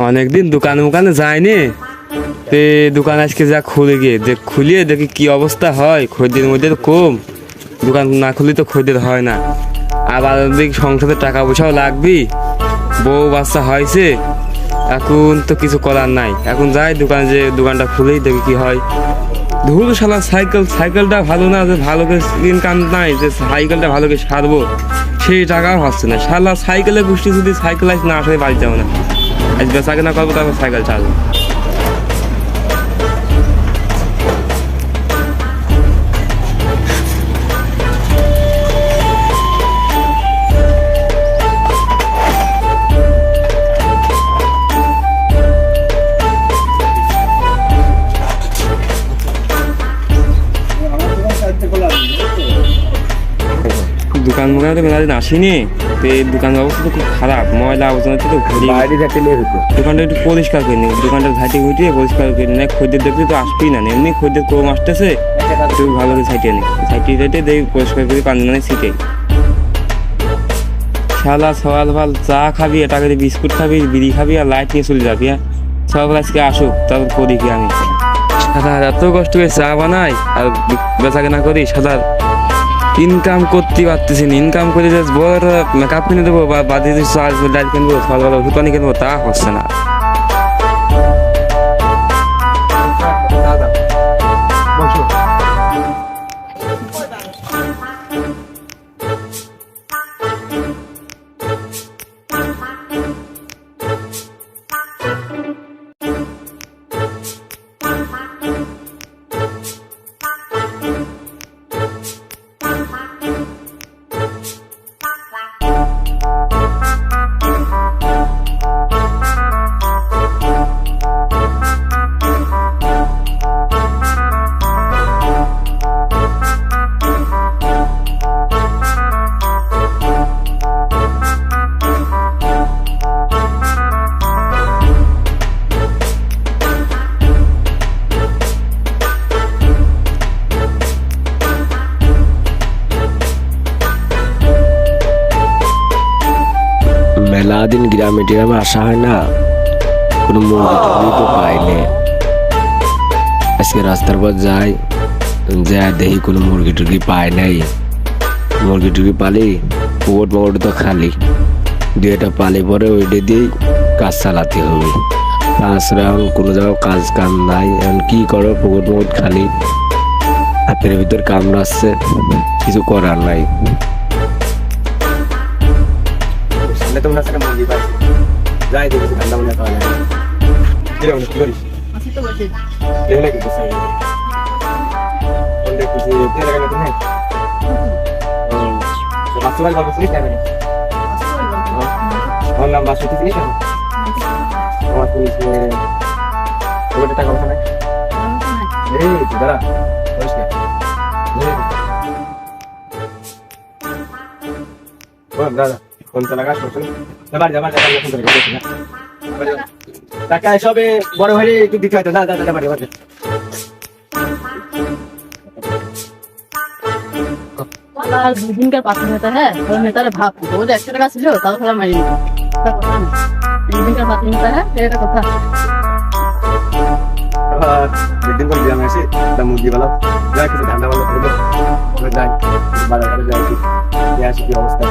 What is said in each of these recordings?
অনেকদিন দোকানে যায়নি, তে দোকান আজকে যা খুলে গিয়ে খুলিয়ে দেখি কি অবস্থা হয়। খদ্দের মধ্যে তো কম, দোকান না খুলে তো খদ্দের হয় না। আবার দিক সংসারে টাকা পয়সাও লাগবি, বউ বাচ্চা হয়েছে, এখন তো কিছু করার নাই। এখন যাই দোকানে, যে দোকানটা খুলেই দেখি কি হয়। ধুর শালা সাইকেলটা ভালো না, যে ভালো করে ইনকাম নাই, যে সাইকেলটা ভালো করে সারবো সেই টাকাও হচ্ছে না। শালা সাইকেলে গোষ্ঠী যদি সাইকেল আজ না আসলে বাড়ি যাবো না, আজ বেচা কেনা করবো, তারপর সাইকেল চালবো। দোকান মোকামে মেলা দিন আসিনি, তো এই দোকানের অবস্থা তো খুব খারাপ, ময়লা আবর্জনা তো ঘুরি। দোকানটা একটু পরিষ্কার করে নি, দোকানটা ঘাটে ঘুটিয়ে পরিষ্কার করে নি। খদ্দের দেখলে তো আসবেই না, এমনি খদ্দের কম আসতেছে, একটু ভালো করে সাইটিয়ে নি, সাইটিয়ে দেখি পরিষ্কার করে পানি মানে ছিটে। শালা সকাল ভাল চা খাবি, এটা করে বিস্কুট খাবি, বিড়ি খাবি, আর লাইট নিয়ে চলে যাবি। হ্যাঁ সকাল আজকে আসুক, তারপর করি কি আমি। সাদা এত কষ্ট করে চা বানাই আর বেচা কেনা করি, সাদা ইনকাম করতে পারতেছি না। ইনকাম করে যে বড় মেকআপ কিনে দেবো বা বাদে চাল ডাল কিনবো, সকালবেলা ওষুধ পানি কিনবো, তা হচ্ছে না। মেলা দিন গ্রামে টিরামে আসা হয় না, কোনো মুরগি টুরগি তো পাইনি। আজকে রাস্তার পর যাই, যা দেখি কোনো মুরগি টুরগি পাই নাই। মুরগি টুরগি পালি, পুকুর মকট তো খালি, দুইটা পালি পরে ওইটা দিয়েই কাজ চালাতে হবে। তাছাড়া এখন কোনো জায়গায় কাজ কাম নাই, এখন কি করো, পুকুর মকট খালি, হাতের ভিতর কামড়াচ্ছে, কিছু করার নাই। তোমরা সেটা মুরগি পাইছো, যাই দেখি ঠান্ডা মনে পাওয়া যায়। কিরকম কি করিস? এখানে কি করছিস? কোনটা কিছু তেল লাগানো তো নেই? তো বাসুয়াল গল্প শুনিস না? আমার নাম বাসু, তুই চিনিস না? আমার তুই ওটা টাকা কথা নাই? এই তুই দাঁড়া, বলিস না। দাদা ফোন তো লাগাস, টাকা সবে বড় ভাই একটু দিতে হয়তো। না দাদা বাড়ি বাড়ি দুদিনকার পাশে নেতা, হ্যাঁ নেতারে ভাব 100 টাকা ছিল, তাও খেলা মারি দুদিনকার পাশে নেতা। হ্যাঁ এটা কথা। একদিন করে গ্রামে আসি, মুরগি বালা যাই কিছু ঠান্ডা বালা করবো, যাই বাজার যাই আসি কি অবস্থা।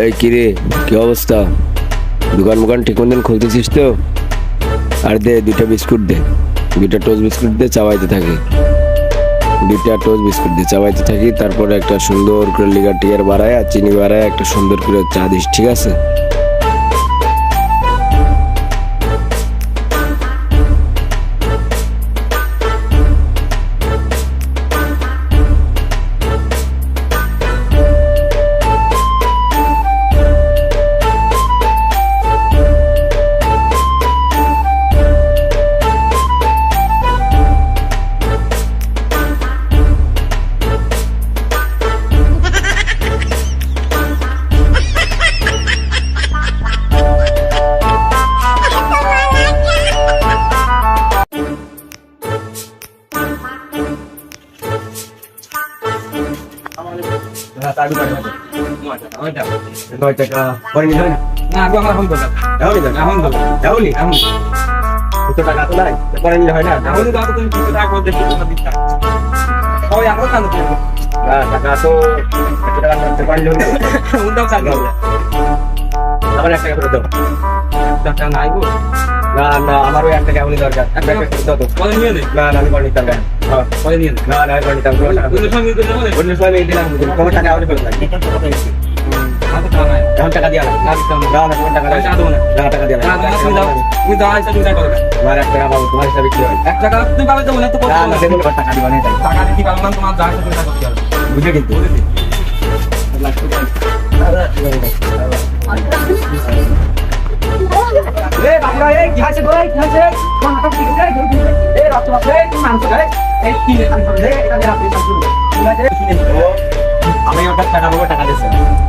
এই কিরে, কি অবস্থা? দোকান মোকান ঠিক মতন খুলতেছিস তো? আর দে 2টা বিস্কুট দে, 2টা টোস্ট বিস্কুট দিয়ে চাবাইতে থাকি, 2টা টোস্ট বিস্কুট দিয়ে চাবাইতে থাকি। তারপরে একটা সুন্দর করে লিগার টিগার বাড়ায় আর চিনি বাড়ায় একটা সুন্দর করে চা দিস, ঠিক আছে? হ্যাঁ তার দোকানে আছে 9 টাকা পরে নিয়ে যাবে না না আগে আমার এখন দরকার এখনই যাবে এখন দরকার এখনই এখন 200 টাকা তো নাই পরে নিলে হয় না এখন তো তুমি 200 টাকা করে দেখি তোমার দিচ্ছা ওই এখন কাজ করতে না টাকা তো 1 টাকা করতে পারলে হবে উন্দাও চাল দাও আমার 1 টাকা করে দাও টাকা নাই গো না না আমারও 1 টাকা এখনই দরকার 1 টাকা দাও তো পরে নিয়ে নে না না আমি পরে নিতাম না পরে নিয়ে নে না না আমি পরে নিতাম না অন্য সঙ্গে করে দেবো অন্য সময় আমি দিলাম তোমার টাকা এখনই ফেরত নাই আমাকে টাকা নাই এখন টাকা দিয়া না না দিতাম না না না তোমার টাকা নাই টাকা দেবো না না টাকা দিয়া না না তুমি দাও তুমি দাও আইসা তুমি টাকা করবে আমার 1 টাকা পাবো তোমার হিসাবে কি হয় 1 টাকা তুমি পাবে দেবো না তো না না দেবো না টাকা দিবা না তাই টাকা দিতে পারবো না তোমার যা আছে তুমি টাকা করতে হবে বুঝে কিন্তু আমি ওটা টাকা পাবো টাকা দিচ্ছি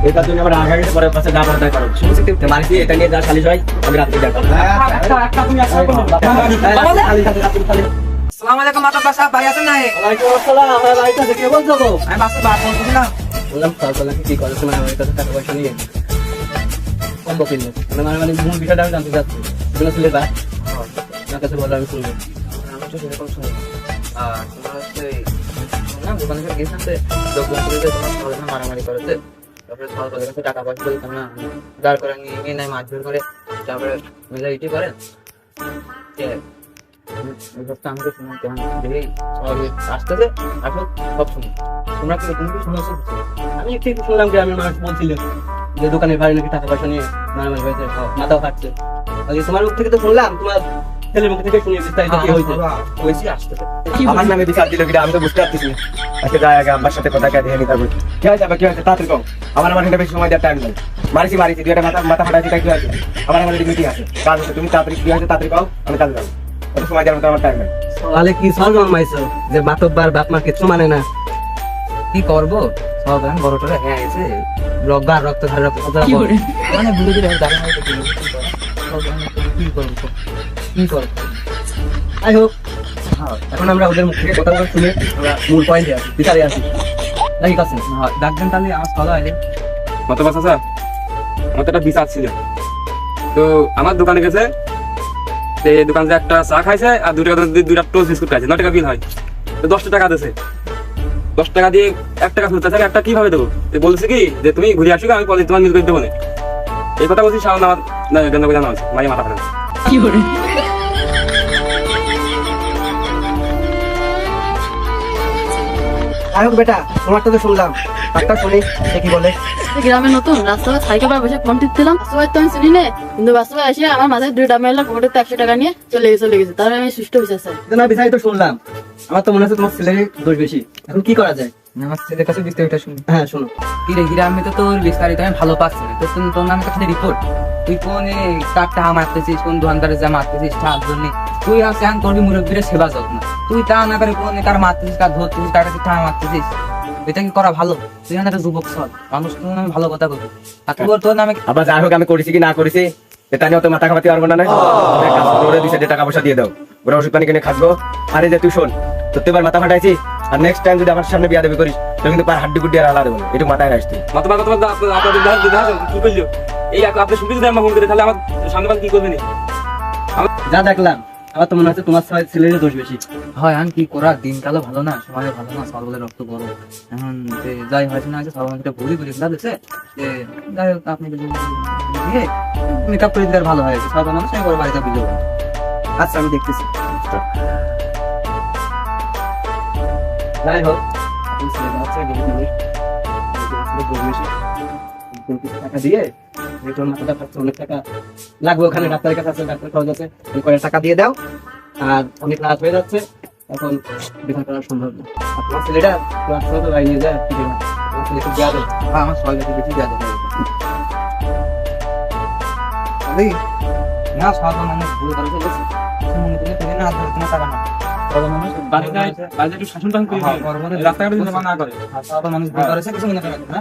এটার জন্য আমার আগে পরে পাশে যা পড়তে পারো শুনছি মানছি এটা নিয়ে যা সালিশ হয় আমি রাত্রে দেখা একটা তুমি একটা করো আসসালামু আলাইকুম মাতা বাসা ভাই আছেন না ওয়ালাইকুম আসসালাম আমার বাড়িতে দেখে বলছো গো আমি বাসা বাদ বলছি না বললাম সকালে কি করে শোনা আমার কাছে টাকা পয়সা নিয়ে কম বকিল মানে মূল বিষয়টা আমি জানতে চাচ্ছি এগুলো ছিল বা আমার কাছে বলো আমি শুনবো আমি তো সেরকম শুনি আর তোমার হচ্ছে শুনলাম দোকানে করে গেছিলাম লোকজন তোমার সবাই মারামারি করেছে তারপরে সরকারের কাছে টাকা পয়সা দিতাম না দাঁড় করে নিয়ে নেয় মারধর করে তারপরে মিলাইটি করে আমাকে শুনুন কেমন দেখি সবাই আসতেছে আসো সব শুনি তোমরা কি তুমি কি শুনেছো আমি একটু শুনলাম গ্রামের মানুষ বলছিল যে দোকানের ভাই নাকি টাকা পয়সা নিয়ে মারামারি হয়েছে মাথাও ফাটছে তোমার মুখ থেকে তো শুনলাম তোমার ছেলের মুখ থেকে শুনে বিস্তারিত কি হয়েছে হয়েছি আসতেছে আমার নামে বিচার দিল কিনা আমি তো বুঝতে পারতেছি না আজকে যাই আগে আমার সাথে কথা দিয়ে নিতে হবে কি হয়েছে কি হয়েছে তাড়াতাড়ি কম আমার এখানে বেশি সময় দেওয়ার টাইম নেই মারিছি দুই একটা মাথা ফাটাইছি তাই কি হয়েছে আমার মিটিং আছে কাজ আছে তুমি তাড়াতাড়ি কি হয়েছে তাড়াতাড়ি কও আমি কাজে যাবো অত সময় দেওয়ার মতো আমার টাইম নেই তাহলে কি সল জন্মাইছো যে বাতব্বার বাপ মা কিছু মানে না কি করবো সব এখন বড় টরে হয়ে গেছে রোগবার রক্ত ধারে রক্ত কি করে? মানে বুড়ো দিলে দাঁড়িয়ে হয়তো কি করবো কি করবো যাই হোক এখন আমরা ওদের মুখ থেকে কথাগুলো শুনে আমরা মূল পয়েন্টে আসি বিচারে আসি নাকি কাছে ডাকবেন তাহলে আমার ভালো হয় কত বাস আছে আমার তো একটা বিচার ছিল তো আমার দোকানে গেছে এই দোকানে একটা চা খাইছে আর 2 টাকা দিয়ে 2টা টোস্ট বিস্কুট খাইছে 9 টাকা বিল হয় তো 10 টাকা দিয়েছে 10 টাকা দিয়ে 1 টাকা ফেলতে একটা কিভাবে দেবো তো বলছে কি যে তুমি ঘুরে আসো আমি পরে তোমার মিল করে দেবো না এই কথা বলছি সামনে আমার গন্ধ করে জানা আছে মাই মাথা খারাপ কি করে যাই হোক বেটা তোমারটা তো শুনলাম ডাক্তার শুনি সে কি বলে গ্রামে নতুন রাস্তায় সাইকেল পা বসে ফোন টিপছিলাম বাস্তবায় তো আমি চিনি নে কিন্তু বাস্তবায় এসে আমার মাথায় 2টা মেলা পকেটে 100 টাকা নিয়ে চলে গেছে তারপরে আমি সুষ্ঠু বিচার চাই না বিচারি তো শুনলাম আমার তো মনে হচ্ছে তোমার ছেলের দোষ বেশি এখন কি করা যায় আমার ছেলের কাছে বিস্তারিত শুনি হ্যাঁ শোনো কি রে গ্রামে তো তোর বিস্তারিত আমি ভালো পাচ্ছি না তোর তোর নামের কাছে রিপোর্ট তুই কোন কার টাকা মারতেছিস কোন দোকানদারের যা মারতেছিস তার জন্য তুই আছে আন করবি মুরব্বীরা সেবা যত্ন তুই তা না করে কোন কার মারতেছিস কার ধরতেছিস কার কাছে টাকা মারতেছিস এটা কি করা ভালো তুই একটা যুবক সল মানুষ তোর নামে ভালো কথা বলবি আর তোর নামে আবার যাই হোক আমি করেছি কি না করেছি এটা নিয়ে অত মাথা খামাতে পারবো না ওরা দিছে যে টাকা পয়সা দিয়ে দাও ওরা ওষুধ পানি কিনে খাবো আরে যে তুই শোন তোর এবার মাথা ফাটাইছি আর নেক্সট টাইম যদি আমার সামনে বিয়া দেবে করিস তুই কিন্তু পার হাড্ডি গুড্ডি আর আলাদা দেবো একটু মাথায় আসতি মাথা আপনাদের কি করলো এই আপনি শুনতে যদি আমার ফোন করে তাহলে আমার সামনে কি করবেন যা দেখলাম আমার তো মনে হচ্ছে তোমার ছেলের দোষ বেশি হয় এখন কি করার দিনকালও ভালো না সময় ভালো না সর্বদের রক্ত গরম এখন যে যাই হয়েছে না আছে সর্বদের ঘুরি ঘুরি দিচ্ছে যে যাই হোক আপনি যদি দিয়ে মেকআপ করে দিলে আর ভালো হয়েছে সর্ব মানুষ আমি করে বাড়িতে বুঝে আচ্ছা আমি দেখতেছি যাই হোক এখন ছেলে যাচ্ছে টাকা দিয়ে তোর মাথাটা ফাটছে অনেক টাকা লাগবে ওখানে ডাক্তারের কাছে আছে ডাক্তার খরচ আছে ওই করে টাকা দিয়ে দাও আর অনেক রাত হয়ে যাচ্ছে এখন দেখা করা সম্ভব না আর তোমার ছেলেটা ক্লাস তো গাড়ি নিয়ে যায় ফিরে না তোমার ছেলে খুব যাবে আমার সবাই বেশি যাবে না সর্ব মানুষ ভুল করে ফেলেছে মনে করে তুমি না ধরতে না টাকা না সর্ব মানুষ বাড়িতে একটু শাসন টান করে রাস্তাঘাটে যদি না করে সর্ব মানুষ ভুল করেছে কিছু মনে করে না